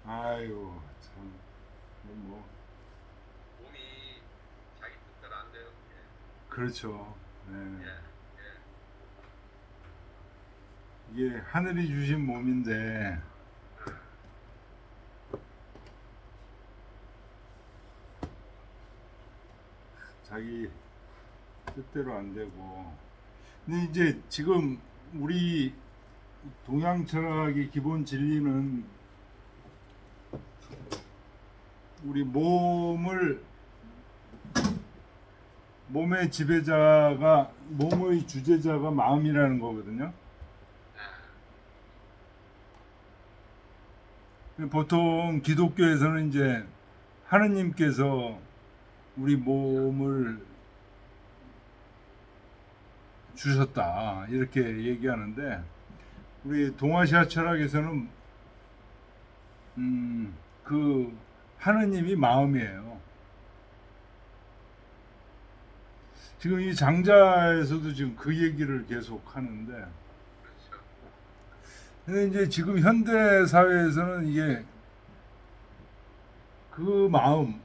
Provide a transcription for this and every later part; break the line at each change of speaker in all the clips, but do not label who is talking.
아유 참. 뭐
몸이 자기 뜻대로 안 돼요.
그렇죠. 네.
예, 예,
이게 하늘이 주신 몸인데
예,
자기 뜻대로 안 되고. 근데 이제 지금 우리 동양 철학의 기본 진리는 우리 몸의 지배자가 몸의 주제자가 마음이라는 거거든요. 보통 기독교에서는 이제 하느님께서 우리 몸을 주셨다 이렇게 얘기하는데 우리 동아시아 철학에서는 그 하느님이 마음이에요. 지금 이 장자에서도 지금 그 얘기를 계속 하는데,
그렇죠.
근데 이제 지금 현대 사회에서는 이게 그 마음,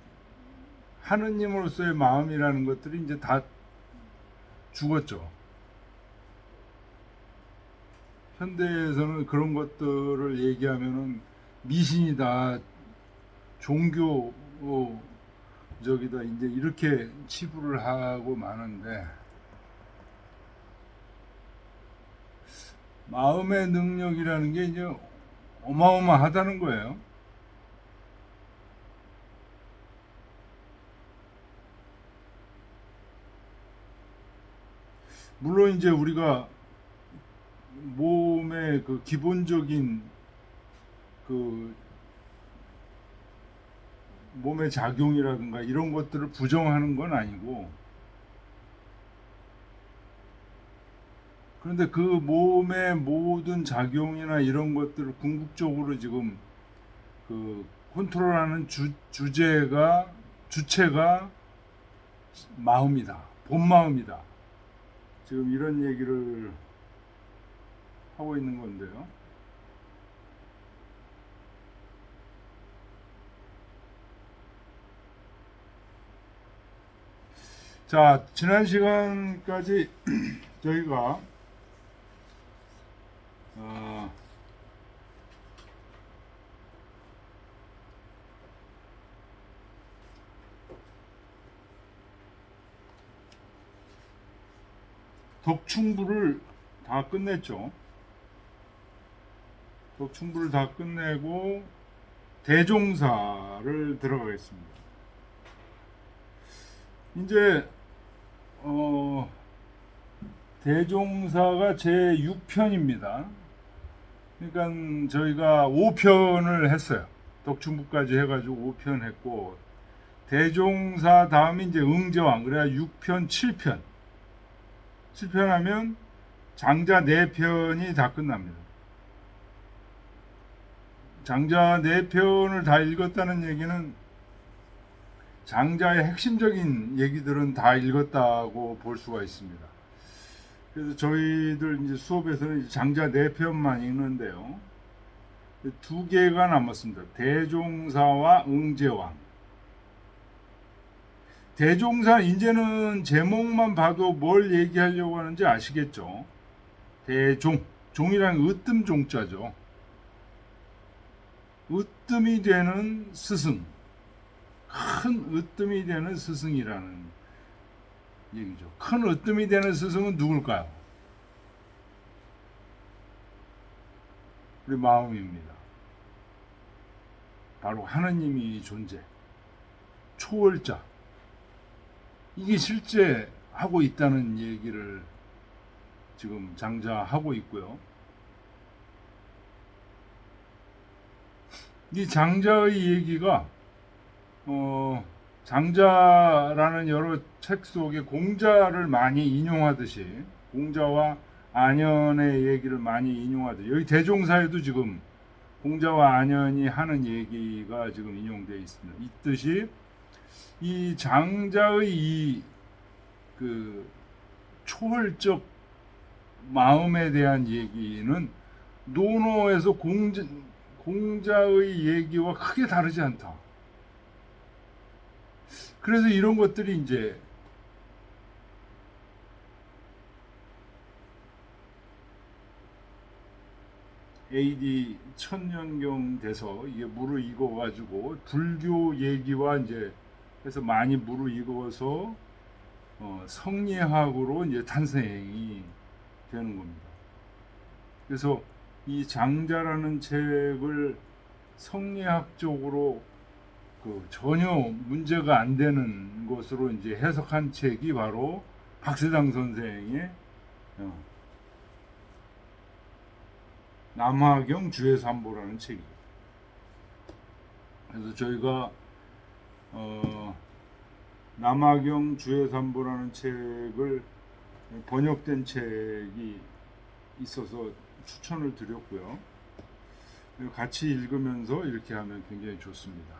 하느님으로서의 마음이라는 것들이 이제 다 죽었죠. 현대에서는 그런 것들을 얘기하면은 미신이다, 종교 저기다 이제 이렇게 치부를 하고 마는데, 마음의 능력이라는 게 이제 어마어마하다는 거예요. 물론 이제 우리가 몸의 그 기본적인 그 몸의 작용이라든가 이런 것들을 부정하는 건 아니고, 그런데 그 몸의 모든 작용이나 이런 것들을 궁극적으로 지금 그 컨트롤하는 주체가 마음이다, 본 마음이다. 지금 이런 얘기를 하고 있는 건데요. 자, 지난 시간까지 저희가 어, 덕충부를 다 끝냈죠. 덕충부를 다 끝내고 대종사를 들어가겠습니다. 이제 대종사가 제 6편입니다. 그러니까 저희가 5편을 했어요. 덕충부까지 해가지고 5편 했고, 대종사 다음에 이제 응제왕, 그래야 6편, 7편. 7편 하면 장자 4편이 다 끝납니다. 장자 4편을 다 읽었다는 얘기는 장자의 핵심적인 얘기들은 다 읽었다고 볼 수가 있습니다. 그래서 저희들 이제 수업에서는 이제 장자 4편만 읽는데요. 2개가 남았습니다. 대종사와 응제왕. 대종사 이제는 제목만 봐도 뭘 얘기하려고 하는지 아시겠죠? 대종. 종이란 으뜸 종자죠. 으뜸이 되는 스승. 큰 으뜸이 되는 스승이라는 얘기죠. 큰 으뜸이 되는 스승은 누굴까요? 우리 마음입니다. 바로 하느님이 존재, 초월자. 이게 실제 하고 있다는 얘기를 지금 장자하고 있고요. 이 장자의 얘기가 장자라는 여러 책 속에 공자를 많이 인용하듯이 공자와 안현의 얘기를 많이 인용하듯이 여기 대종사에도 지금 공자와 안현이 하는 얘기가 지금 인용되어 있습니다. 있듯이 이 장자의 그 초월적 마음에 대한 얘기는 논어에서 공자의 얘기와 크게 다르지 않다. 그래서 이런 것들이 이제 AD 1000년경 돼서 이게 무르익어가지고 불교 얘기와 이제 해서 많이 무르익어서 성리학으로 이제 탄생이 되는 겁니다. 그래서 이 장자라는 책을 성리학적으로 전혀 문제가 안 되는 것으로 이제 해석한 책이 바로 박세당 선생의 남화경 주해삼보라는 책이에요. 그래서 저희가 남화경 주해삼보라는 책을 번역된 책이 있어서 추천을 드렸고요. 같이 읽으면서 이렇게 하면 굉장히 좋습니다.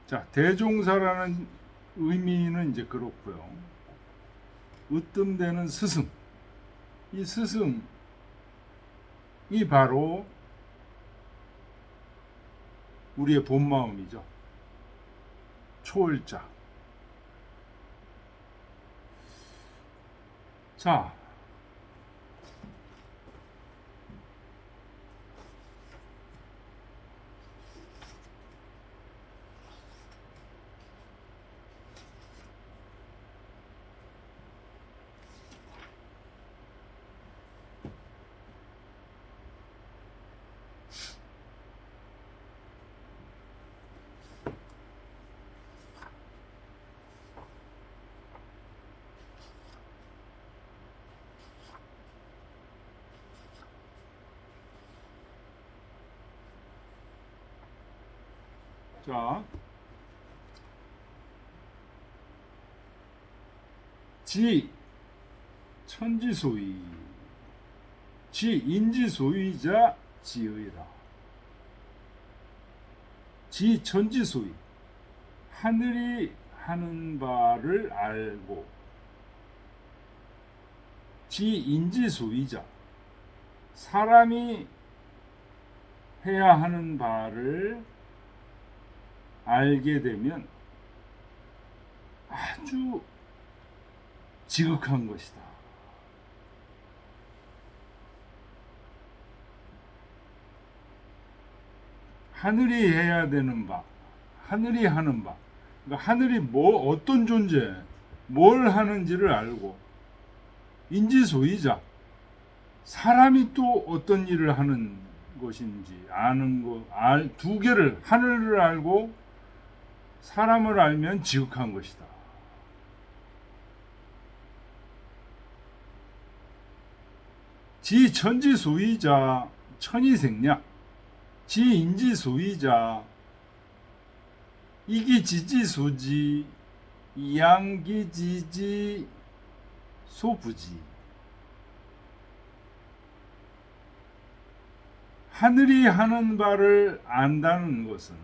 자, 대종사라는 의미는 이제 그렇고요. 으뜸되는 스승. 이 스승이 바로 우리의 본 마음이죠. 초월자. 자, 자, 지 천지소위, 지 인지소위자 지의라. 지 천지소위, 하늘이 하는 바를 알고, 지 인지소위자, 사람이 해야 하는 바를 알게 되면 아주 지극한 것이다. 하늘이 해야 되는 바, 하늘이 하는 바, 그러니까 하늘이 어떤 존재, 뭘 하는지를 알고, 인지소위자, 사람이 또 어떤 일을 하는 것인지 아는 것, 두 개를, 하늘을 알고 사람을 알면 지극한 것이다. 지 천지소위자 천이생략, 지 인지소위자 이기지지소지 양기지지 소부지. 하늘이 하는 바를 안다는 것은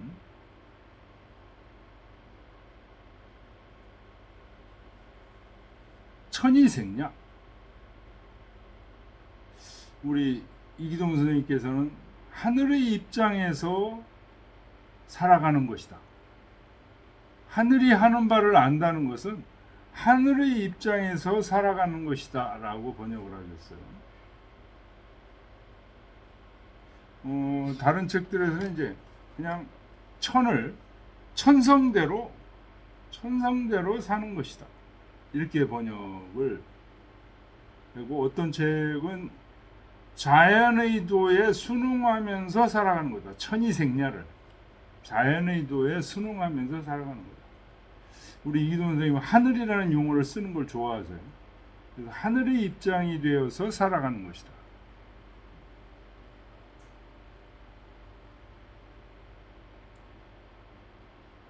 천이생략. 우리 이기동 선생님께서는 하늘의 입장에서 살아가는 것이다. 하늘이 하는 바를 안다는 것은 하늘의 입장에서 살아가는 것이다 라고 번역을 하셨어요. 다른 책들에서는 이제 그냥 천성대로 사는 것이다 이렇게 번역을 하고, 어떤 책은 자연의 도에 순응하면서 살아가는 거다. 천이생야를 자연의 도에 순응하면서 살아가는 거다. 우리 이기동 선생님은 하늘이라는 용어를 쓰는 걸 좋아하세요. 그래서 하늘의 입장이 되어서 살아가는 것이다.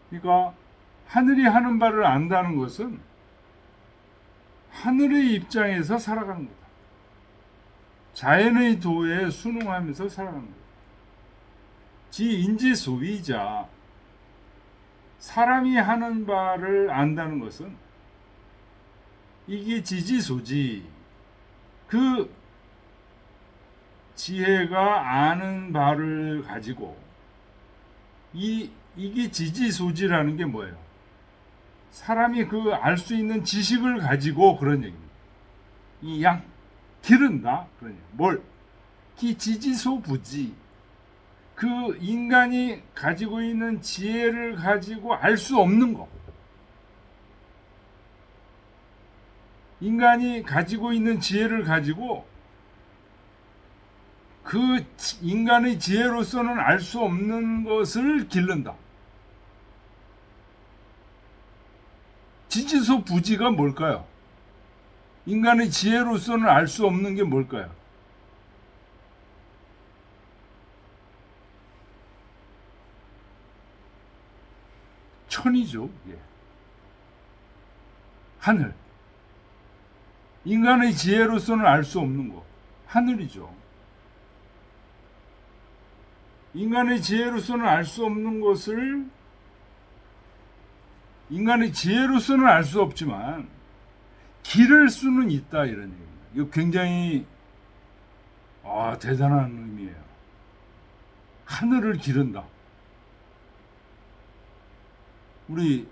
그러니까 하늘이 하는 바를 안다는 것은 하늘의 입장에서 살아가는 거다. 자연의 도에 순응하면서 살아가는 거다. 지 인지소위자, 사람이 하는 바를 안다는 것은 이게 지지소지, 그 지혜가 아는 바를 가지고 이게 지지소지라는 게 뭐예요? 사람이 그 알 수 있는 지식을 가지고 그런 얘기입니다. 이 양 기른다 그런 얘기. 뭘? 지지소부지. 그 인간이 가지고 있는 지혜를 가지고 알 수 없는 거. 인간이 가지고 있는 지혜를 가지고 그 인간의 지혜로서는 알 수 없는 것을 기른다. 지지소 부지가 뭘까요? 인간의 지혜로서는 알 수 없는 게 뭘까요? 천이죠. 예. 하늘. 인간의 지혜로서는 알 수 없는 거. 하늘이죠. 인간의 지혜로서는 알 수 없는 것을 인간의 지혜로서는 알 수 없지만 기를 수는 있다 이런 얘기입니다. 이거 굉장히 대단한 의미예요. 하늘을 기른다. 우리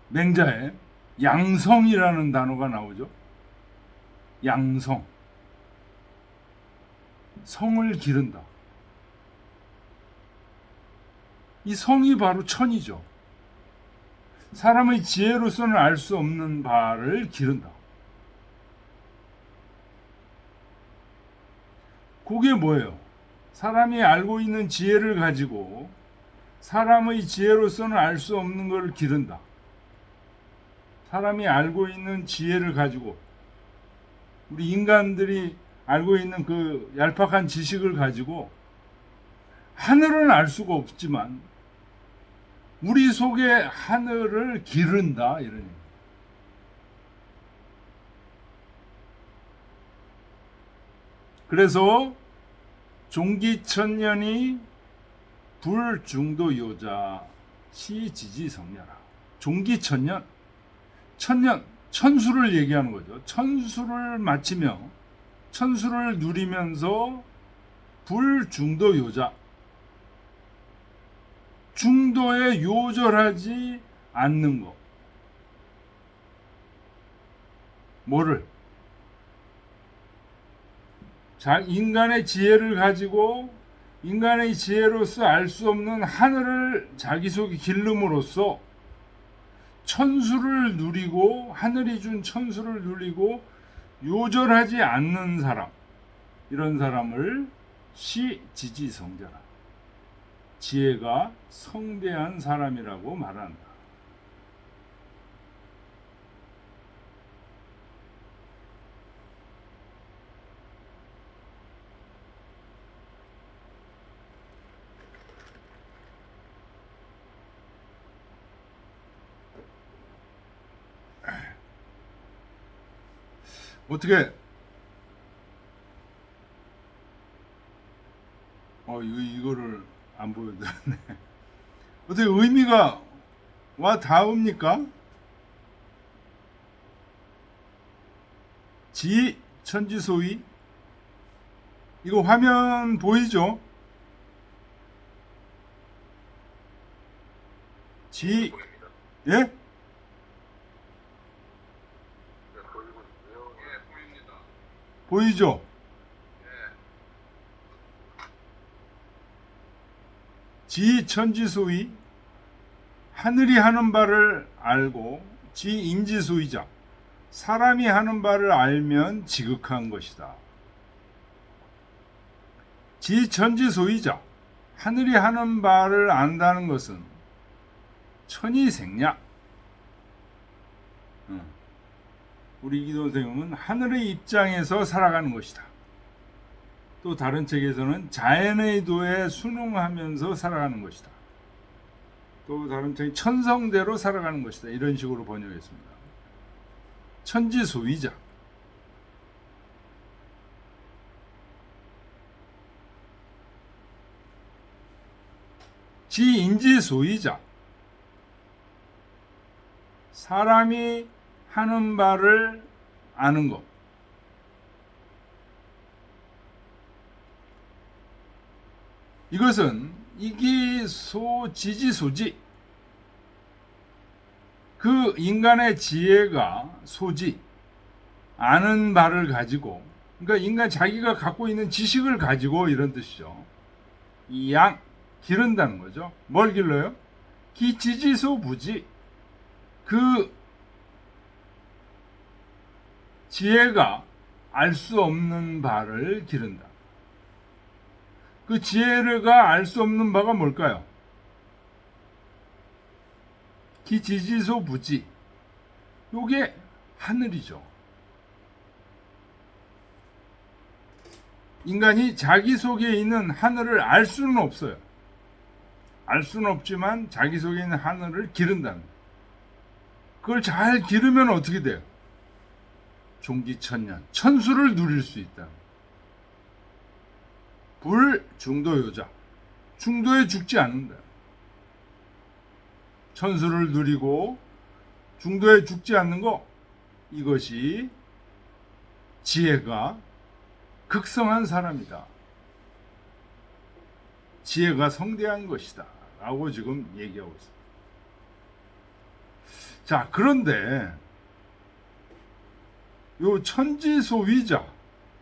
맹자에 양성이라는 단어가 나오죠. 양성. 성을 기른다. 이 성이 바로 천이죠. 사람의 지혜로서는 알 수 없는 바를 기른다. 그게 뭐예요? 사람이 알고 있는 지혜를 가지고 사람의 지혜로서는 알 수 없는 것을 기른다. 사람이 알고 있는 지혜를 가지고 우리 인간들이 알고 있는 그 얄팍한 지식을 가지고 하늘은 알 수가 없지만 우리 속에 하늘을 기른다 이런 얘기. 그래서 종기천년이 불중도요자 시지지성녀라. 종기천년, 천년, 천수를 얘기하는 거죠. 천수를 마치며 천수를 누리면서 불중도요자, 중도에 요절하지 않는 것. 뭐를? 인간의 지혜를 가지고 인간의 지혜로서 알 수 없는 하늘을 자기 속에 기름으로써 천수를 누리고 하늘이 준 천수를 누리고 요절하지 않는 사람, 이런 사람을 시지지성자라, 지혜가 성대한 사람이라고 말한다. 어떻게 이거를 안 보여드렸네. 어떻게 의미가 와 닿습니까? 지 천지소위, 이거 화면 보이죠? 지
보입니다.
예?
네, 보이고 있고요. 예, 보입니다.
보이죠?
예.
지 천지소위, 하늘이 하는 바를 알고 지 인지소위자, 사람이 하는 바를 알면 지극한 것이다. 지 천지소위자, 하늘이 하는 바를 안다는 것은 천이생략. 우리 이기도 선생님은 하늘의 입장에서 살아가는 것이다. 또 다른 책에서는 자연의 도에 순응하면서 살아가는 것이다. 또 다른 책이 천성대로 살아가는 것이다. 이런 식으로 번역했습니다. 천지소위자. 지인지소위자. 사람이 하는 바를 아는 것. 이것은 이기소지지소지. 그 인간의 지혜가 소지, 아는 바를 가지고, 그러니까 인간 자기가 갖고 있는 지식을 가지고 이런 뜻이죠. 이 양, 기른다는 거죠. 뭘 길러요? 기지지소부지. 그 지혜가 알 수 없는 바를 기른다. 그 지혜가 알 수 없는 바가 뭘까요? 기지지소부지. 요게 하늘이죠. 인간이 자기 속에 있는 하늘을 알 수는 없어요. 알 수는 없지만 자기 속에 있는 하늘을 기른다는 거예요. 그걸 잘 기르면 어떻게 돼요? 종기천년, 천수를 누릴 수 있다. 불중도요자, 중도에 죽지 않는다. 천수를 누리고 중도에 죽지 않는 거, 이것이 지혜가 극성한 사람이다. 지혜가 성대한 것이다. 라고 지금 얘기하고 있습니다. 자, 그런데 요 천지소위자,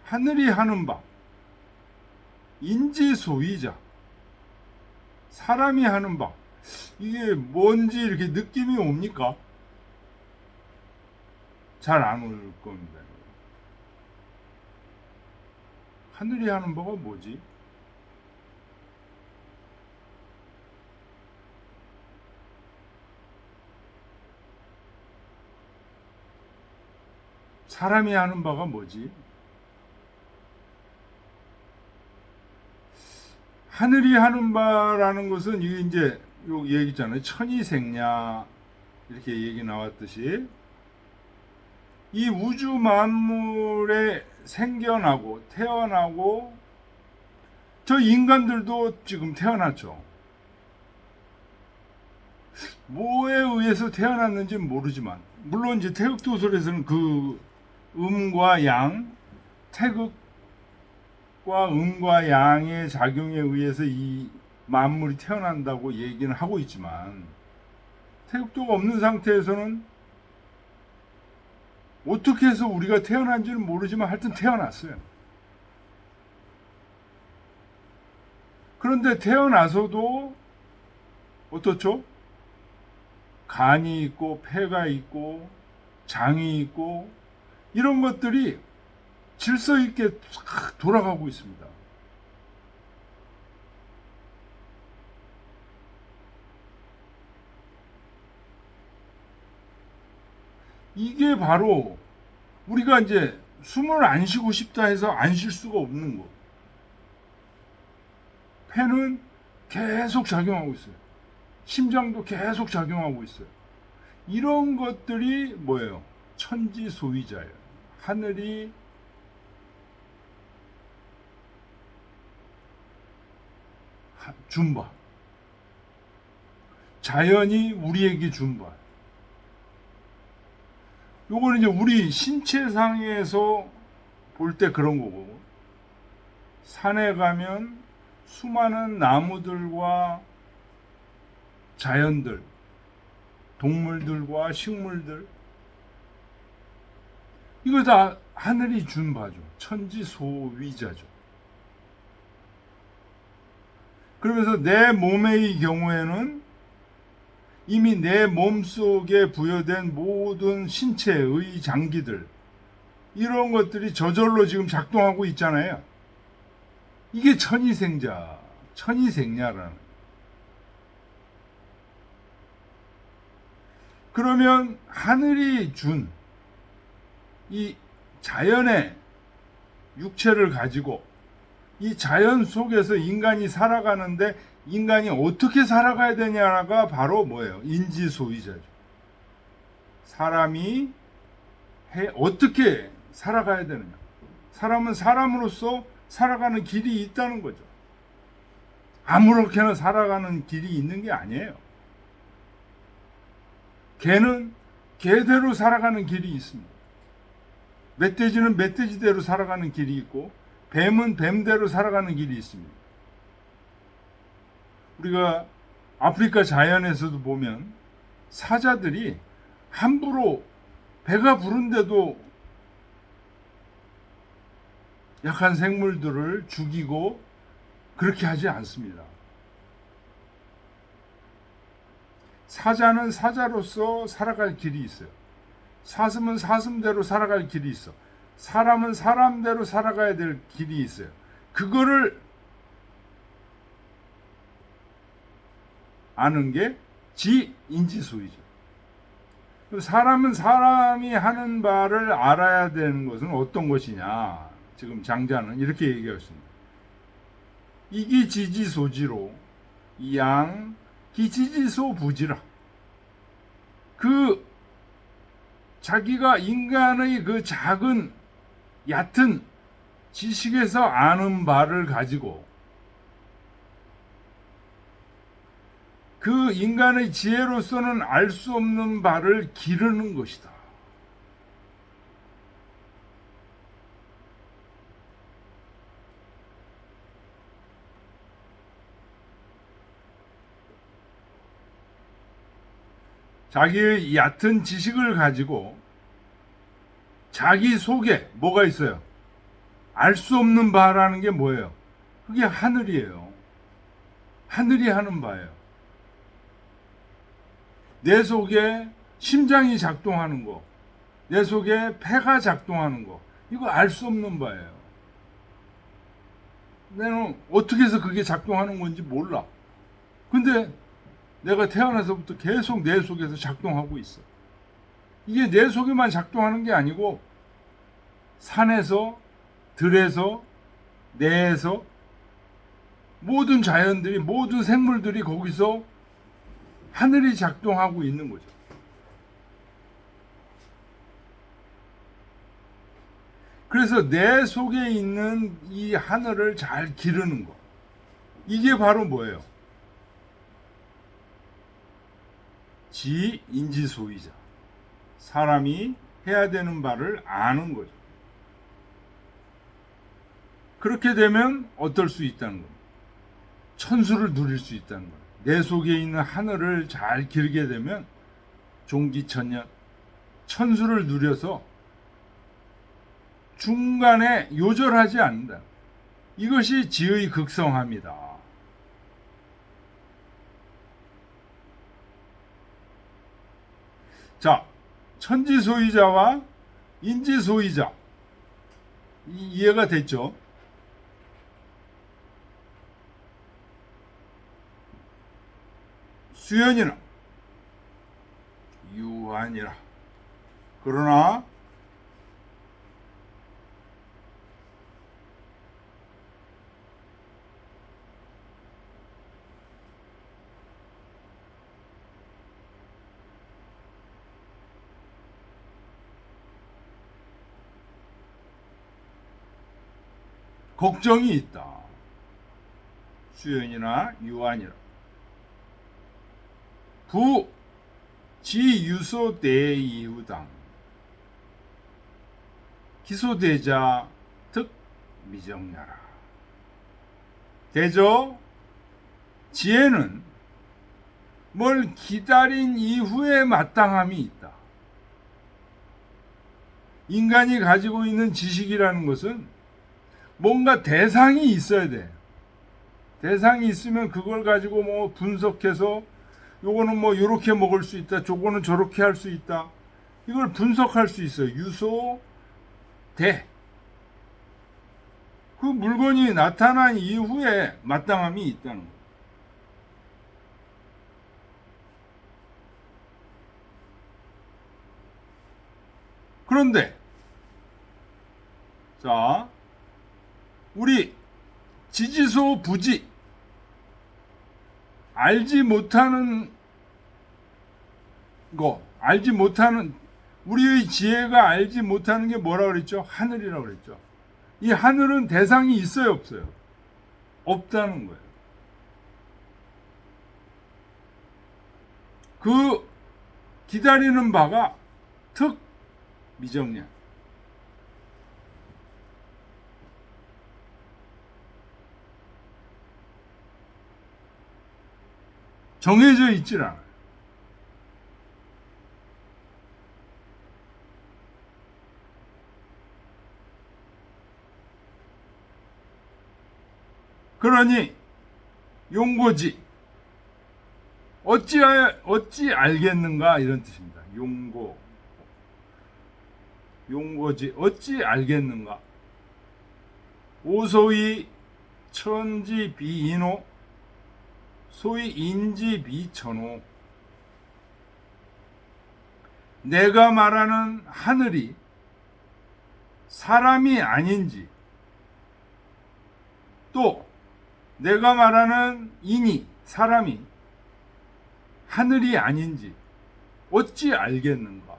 하늘이 하는 바, 인지소위자, 사람이 하는 바, 이게 뭔지 이렇게 느낌이 옵니까? 잘 안 올 겁니다. 하늘이 하는 바가 뭐지? 사람이 하는 바가 뭐지? 하늘이 하는 바라는 것은 이게 이제 요 얘기 있잖아요. 천이생냐 이렇게 얘기 나왔듯이 이 우주 만물에 생겨나고 태어나고 저 인간들도 지금 태어났죠. 뭐에 의해서 태어났는지는 모르지만 물론 이제 태극도설에서는 그 음과 양, 태극과 음과 양의 작용에 의해서 이 만물이 태어난다고 얘기는 하고 있지만 태극도가 없는 상태에서는 어떻게 해서 우리가 태어난지는 모르지만 하여튼 태어났어요. 그런데 태어나서도 어떻죠? 간이 있고 폐가 있고 장이 있고 이런 것들이 질서 있게 돌아가고 있습니다. 이게 바로 우리가 이제 숨을 안 쉬고 싶다 해서 안 쉴 수가 없는 거. 폐는 계속 작용하고 있어요. 심장도 계속 작용하고 있어요. 이런 것들이 뭐예요? 천지소위자예요. 하늘이 준 바. 자연이 우리에게 준 바. 요거는 이제 우리 신체상에서 볼 때 그런 거고, 산에 가면 수많은 나무들과 자연들, 동물들과 식물들, 이거 다 하늘이 준 바죠. 천지소위자죠. 그러면서 내 몸의 경우에는 이미 내 몸속에 부여된 모든 신체의 장기들, 이런 것들이 저절로 지금 작동하고 있잖아요. 이게 천이생자, 천이생냐라는. 그러면 하늘이 준 이 자연의 육체를 가지고 이 자연 속에서 인간이 살아가는데 인간이 어떻게 살아가야 되냐가 바로 뭐예요? 인지소위자죠. 사람이 어떻게 살아가야 되느냐. 사람은 사람으로서 살아가는 길이 있다는 거죠. 아무렇게나 살아가는 길이 있는 게 아니에요. 개는 개대로 살아가는 길이 있습니다. 멧돼지는 멧돼지대로 살아가는 길이 있고 뱀은 뱀대로 살아가는 길이 있습니다. 우리가 아프리카 자연에서도 보면 사자들이 함부로 배가 부른데도 약한 생물들을 죽이고 그렇게 하지 않습니다. 사자는 사자로서 살아갈 길이 있어요. 사슴은 사슴대로 살아갈 길이 있어. 사람은 사람대로 살아가야 될 길이 있어요. 그거를 아는 게 지인지소이죠. 사람은 사람이 하는 바를 알아야 되는 것은 어떤 것이냐. 지금 장자는 이렇게 얘기했습니다. 이기지지소지로 양 기지지소 부지라. 그 자기가 인간의 그 작은 얕은 지식에서 아는 바를 가지고 그 인간의 지혜로서는 알 수 없는 바를 기르는 것이다. 자기의 얕은 지식을 가지고 자기 속에 뭐가 있어요? 알 수 없는 바라는 게 뭐예요? 그게 하늘이에요. 하늘이 하는 바예요. 내 속에 심장이 작동하는 거, 내 속에 폐가 작동하는 거, 이거 알 수 없는 바예요. 내는 어떻게 해서 그게 작동하는 건지 몰라. 근데 내가 태어나서부터 계속 내 속에서 작동하고 있어. 이게 내 속에만 작동하는 게 아니고 산에서, 들에서, 내에서 모든 자연들이, 모든 생물들이 거기서 하늘이 작동하고 있는 거죠. 그래서 내 속에 있는 이 하늘을 잘 기르는 거. 이게 바로 뭐예요? 지인지소이자. 사람이 해야 되는 바를 아는 거죠. 그렇게 되면 어떨 수 있다는 겁니다. 천수를 누릴 수 있다는 거예요. 내 속에 있는 하늘을 잘 기르게 되면 종기천년 천수를 누려서 중간에 요절하지 않는다. 이것이 지의 극성합니다. 자, 천지소이자와 인지소이자 이해가 됐죠? 수연이나 유한이라. 그러나 걱정이 있다. 수연이나 유한이라. 부 지유소대이후당 기소대자 특 미정야라. 대저 지혜는 뭘 기다린 이후에 마땅함이 있다. 인간이 가지고 있는 지식이라는 것은 뭔가 대상이 있어야 돼. 대상이 있으면 그걸 가지고 뭐 분석해서 요거는 뭐 요렇게 먹을 수 있다. 저거는 저렇게 할 수 있다. 이걸 분석할 수 있어요. 유소 대. 그 물건이 나타난 이후에 마땅함이 있다는 거예요. 그런데 자, 우리 지지소 부지 알지 못하는 거, 알지 못하는 우리의 지혜가 알지 못하는 게 뭐라 그랬죠? 하늘이라고 그랬죠. 이 하늘은 대상이 있어요, 없어요? 없다는 거예요. 그 기다리는 바가 특 미정량. 정해져 있질 않아요. 그러니 용고지 어찌 알겠는가 이런 뜻입니다. 용고지 어찌 알겠는가. 오소이 천지비인호 소위 인지비천호. 내가 말하는 하늘이 사람이 아닌지, 또 내가 말하는 인이 사람이 하늘이 아닌지 어찌 알겠는가.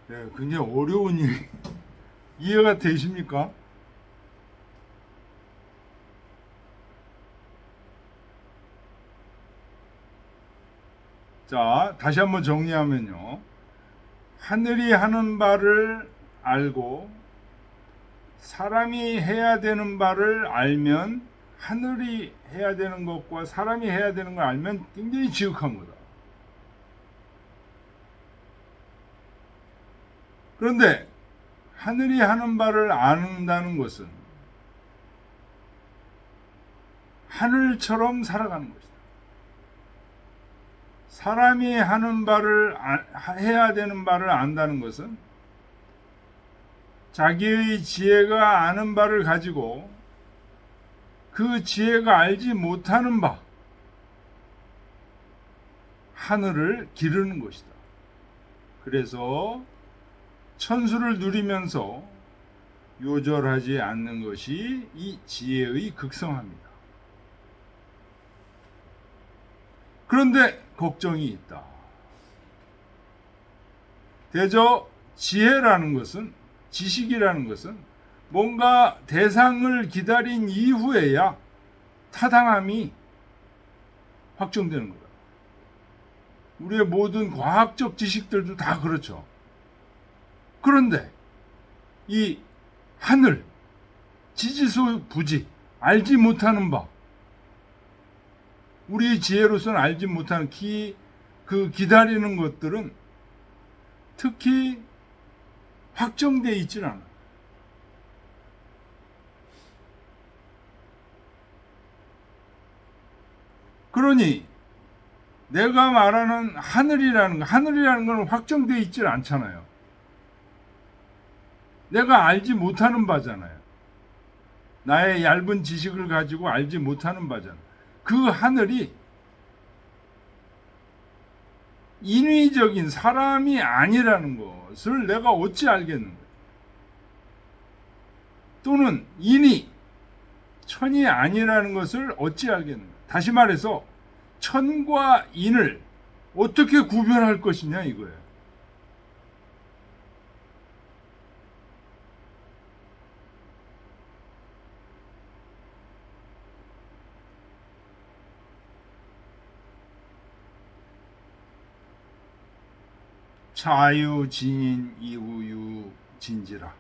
네, 굉장히 어려운 일 이해가 되십니까? 자, 다시 한번 정리하면요. 하늘이 하는 바를 알고 사람이 해야 되는 바를 알면, 하늘이 해야 되는 것과 사람이 해야 되는 걸 알면 굉장히 지극한 거다. 그런데 하늘이 하는 바를 안다는 것은 하늘처럼 살아가는 것이다. 사람이 하는 바를 해야 되는 바를 안다는 것은 자기의 지혜가 아는 바를 가지고 그 지혜가 알지 못하는 바, 하늘을 기르는 것이다. 그래서 천수를 누리면서 요절하지 않는 것이 이 지혜의 극성합니다. 그런데 걱정이 있다. 대저 지혜라는 것은, 지식이라는 것은 뭔가 대상을 기다린 이후에야 타당함이 확정되는 거다. 우리의 모든 과학적 지식들도 다 그렇죠. 그런데 이 하늘, 지지소 부지, 알지 못하는 바, 우리의 지혜로서는 알지 못하는 그 기다리는 것들은 특히 확정되어 있질 않아요. 그러니 내가 말하는 하늘이라는 건 확정되어 있질 않잖아요. 내가 알지 못하는 바잖아요. 나의 얇은 지식을 가지고 알지 못하는 바잖아요. 그 하늘이 인위적인 사람이 아니라는 것을 내가 어찌 알겠는가? 또는 인이 천이 아니라는 것을 어찌 알겠는가? 다시 말해서 천과 인을 어떻게 구별할 것이냐 이거예요. 자유 진인 이우유 진지라.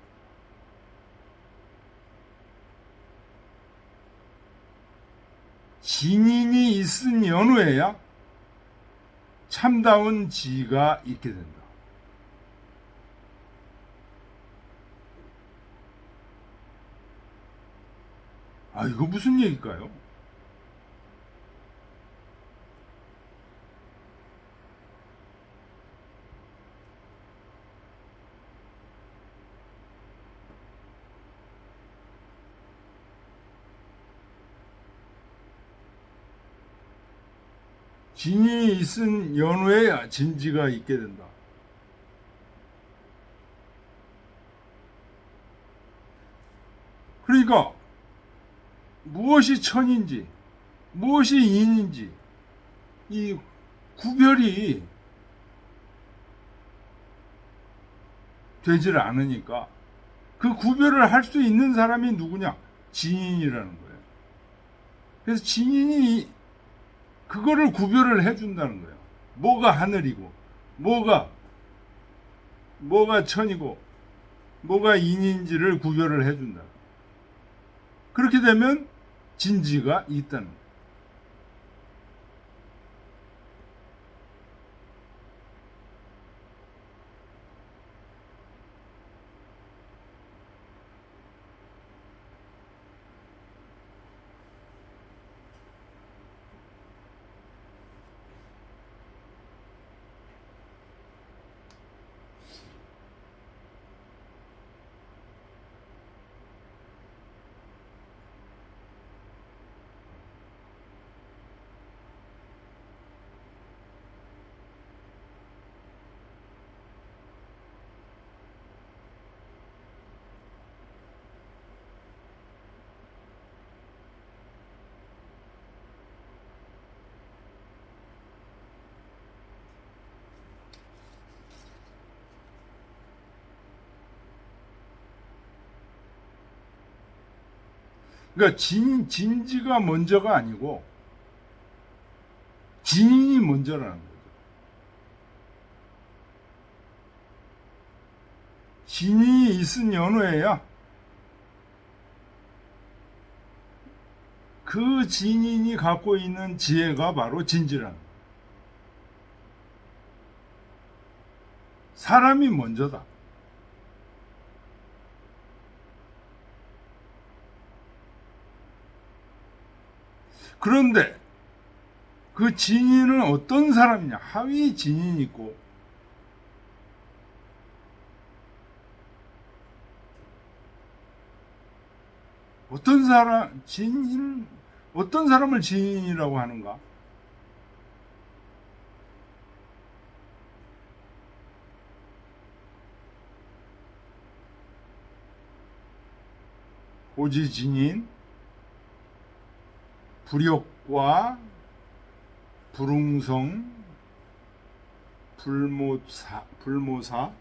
진인이 있은 연후에야 참다운 지가 있게 된다. 아, 이거 무슨 얘기일까요? 진이 있은 연후에 진지가 있게 된다. 그러니까 무엇이 천인지 무엇이 인인지 이 구별이 되질 않으니까 그 구별을 할 수 있는 사람이 누구냐? 진인이라는 거예요. 그래서 진인이 그거를 구별을 해준다는 거예요. 뭐가 하늘이고 뭐가 천이고 뭐가 인인지를 구별을 해준다. 그렇게 되면 진지가 있다는 거예요. 그러니까 진지가 먼저가 아니고 진인이 먼저라는 거죠. 진인이 있은 연후에야 그 진인이 갖고 있는 지혜가 바로 진지라는 거예요. 사람이 먼저다. 그런데 그 진인은 어떤 사람이냐? 하위 진인이 있고 어떤 사람을 진인이라고 하는가? 고지진인, 불욕과 불웅성, 불모사.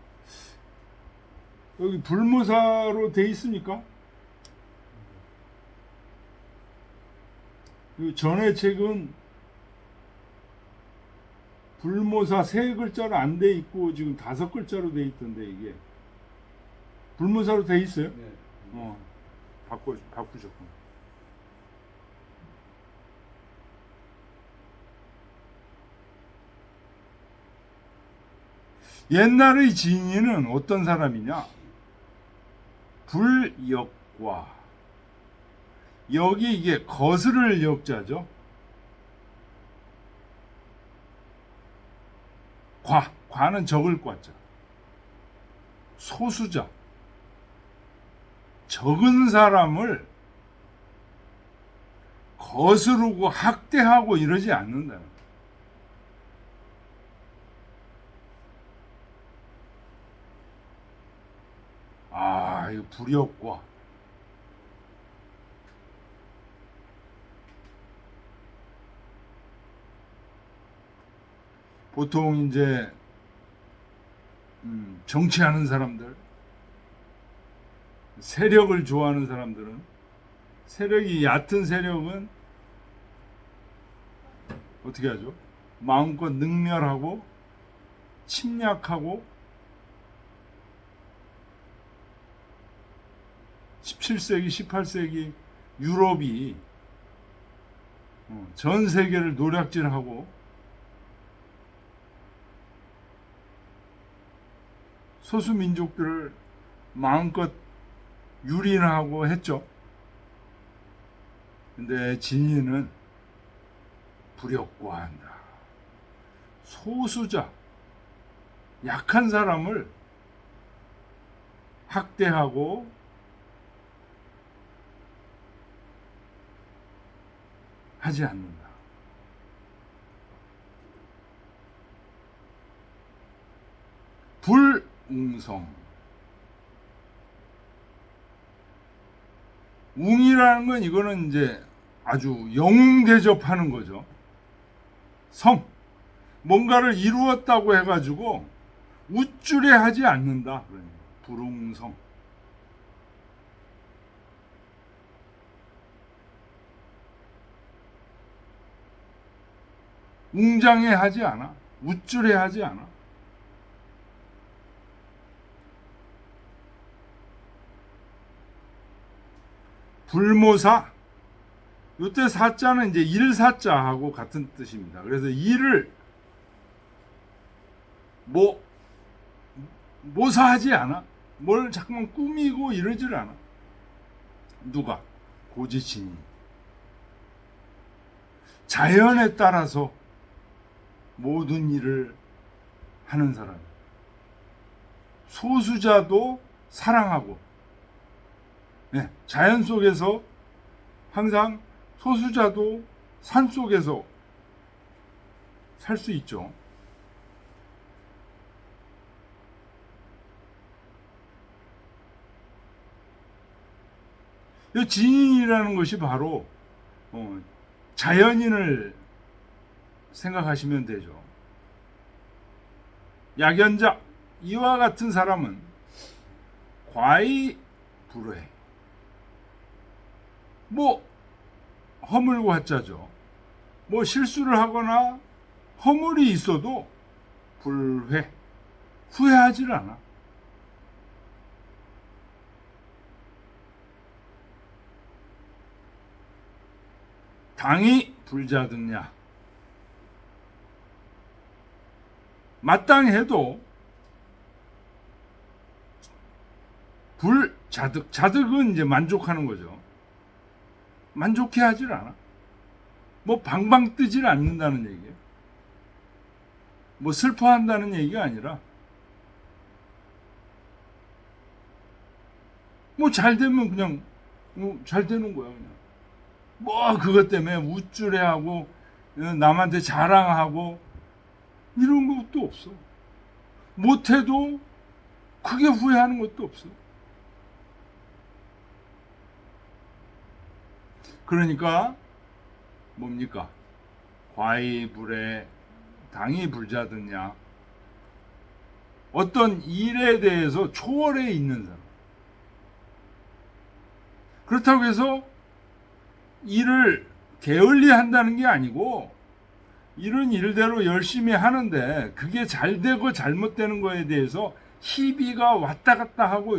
여기 불모사로 돼 있으니까 전에 책은 불모사 세 글자로 안 돼 있고 지금 5글자로 돼 있던데 이게 불모사로 돼 있어요?
네.
바꾸셨구나. 옛날의 진인은 어떤 사람이냐? 불역과 여기 이게 거스를 역자죠. 과는 적을 과자. 소수자. 적은 사람을 거스르고 학대하고 이러지 않는다는 거예요. 이거 불역과 보통 이제 정치하는 사람들, 세력을 좋아하는 사람들은 세력이 얕은 세력은 어떻게 하죠? 마음껏 능멸하고 침략하고 17세기, 18세기 유럽이 전 세계를 노략질하고 소수 민족들을 마음껏 유린하고 했죠. 근데 진인은 불역과한다. 소수자, 약한 사람을 학대하고 하지 않는다. 불웅성. 웅이라는 건 이거는 이제 아주 영웅 대접하는 거죠. 성. 뭔가를 이루었다고 해가지고 우쭐해 하지 않는다. 불웅성. 웅장해 하지 않아. 우쭐해하지 않아. 불모사, 이때 사자는 이제 일사자하고 같은 뜻입니다. 그래서 일을 모사하지 않아. 뭘 자꾸만 꾸미고 이러질 않아. 누가? 고지친이. 자연에 따라서 모든 일을 하는 사람. 소수자도 사랑하고, 네, 자연 속에서 항상 소수자도 산 속에서 살 수 있죠. 이 진인이라는 것이 바로 자연인을 생각하시면 되죠. 약연자, 이와 같은 사람은 과히 불회, 허물고 하자죠. 실수를 하거나 허물이 있어도 불회, 후회하지를 않아. 당이 불자득냐, 마땅해도 불자득, 자득은 이제 만족하는 거죠. 만족해 하질 않아. 방방 뜨질 않는다는 얘기예요. 슬퍼한다는 얘기가 아니라 잘 되면 그냥 잘 되는 거야. 그냥 그것 때문에 우쭐해하고 남한테 자랑하고 이런 것도 없어. 못해도 크게 후회하는 것도 없어. 그러니까 뭡니까? 과히 불에 당이 불자드냐. 어떤 일에 대해서 초월해 있는 사람. 그렇다고 해서 일을 게을리 한다는 게 아니고, 일은 일대로 열심히 하는데 그게 잘 되고 잘못되는 거에 대해서 희비가 왔다 갔다 하고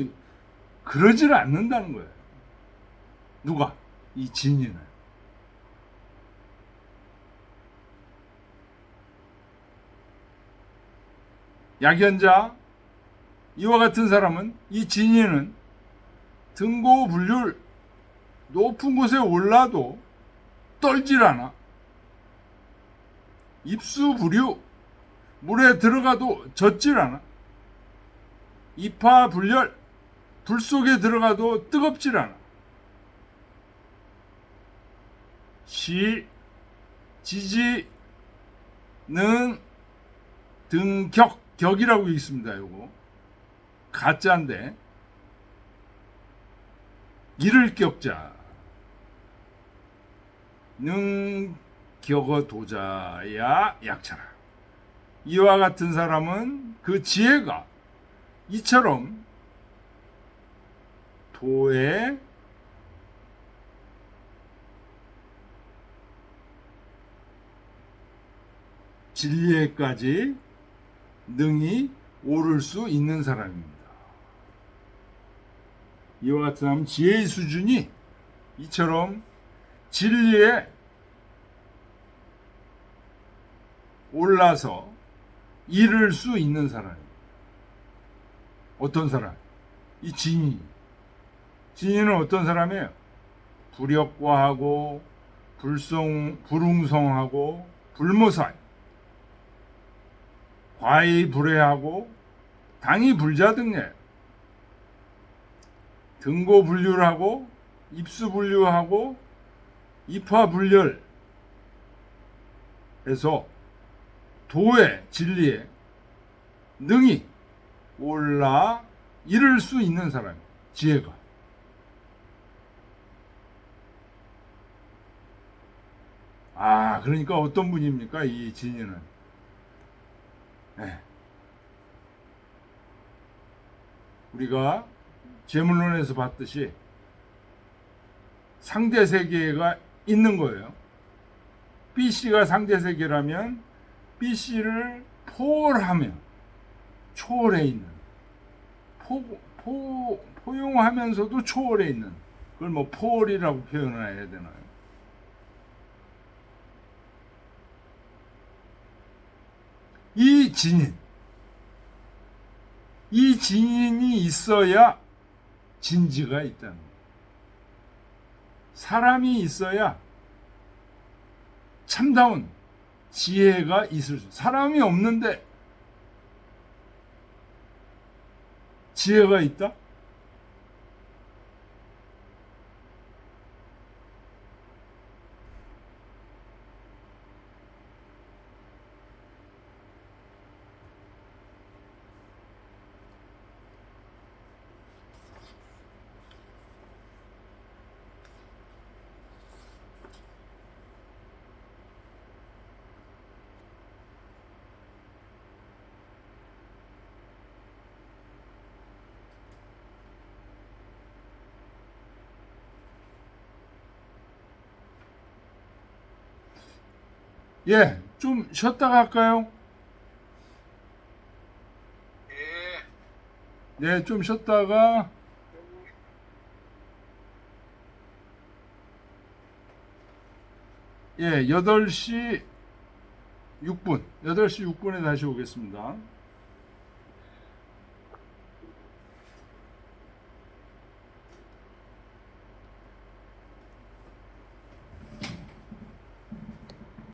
그러지를 않는다는 거예요. 누가? 이 진인은. 약연자, 이와 같은 사람은, 이 진인은 등고불률, 높은 곳에 올라도 떨질 않아. 입수불유, 물에 들어가도 젖질 않아. 입하불열, 불 속에 들어가도 뜨겁질 않아. 시, 지지, 는, 등격, 격이라고 있습니다. 요거 가짜인데, 이를 격자, 능 격어 도자야 약차라. 이와 같은 사람은 그 지혜가 이처럼 도에 진리에까지 능히 오를 수 있는 사람입니다. 이와 같은 사람은 지혜의 수준이 이처럼 진리에 올라서 이룰 수 있는 사람입니다. 어떤 사람? 이 진이. 진이는 어떤 사람이에요? 불역과하고 불웅성하고 불모사이, 과히 불회하고 당이 불자등해, 등고불률하고 입수불유하고 입하불열해서 도의 진리에 능히 올라 이룰 수 있는 사람, 지혜가. 그러니까 어떤 분입니까? 이 진이는. 우리가 제물론에서 봤듯이 상대 세계가 있는 거예요. B씨가 상대 세계라면 B씨를 포월하며 초월해 있는, 포용하면서도 초월해 있는, 그걸 뭐 포월이라고 표현을 해야 되나요? 이 진인이 있어야 진지가 있다는 거예요. 사람이 있어야 참다운 지혜가 있을 수. 사람이 없는데 지혜가 있다? 예, 좀 쉬었다가 할까요?
예.
네, 좀 쉬었다가 예, 8시 6분, 8시 6분에 다시 오겠습니다.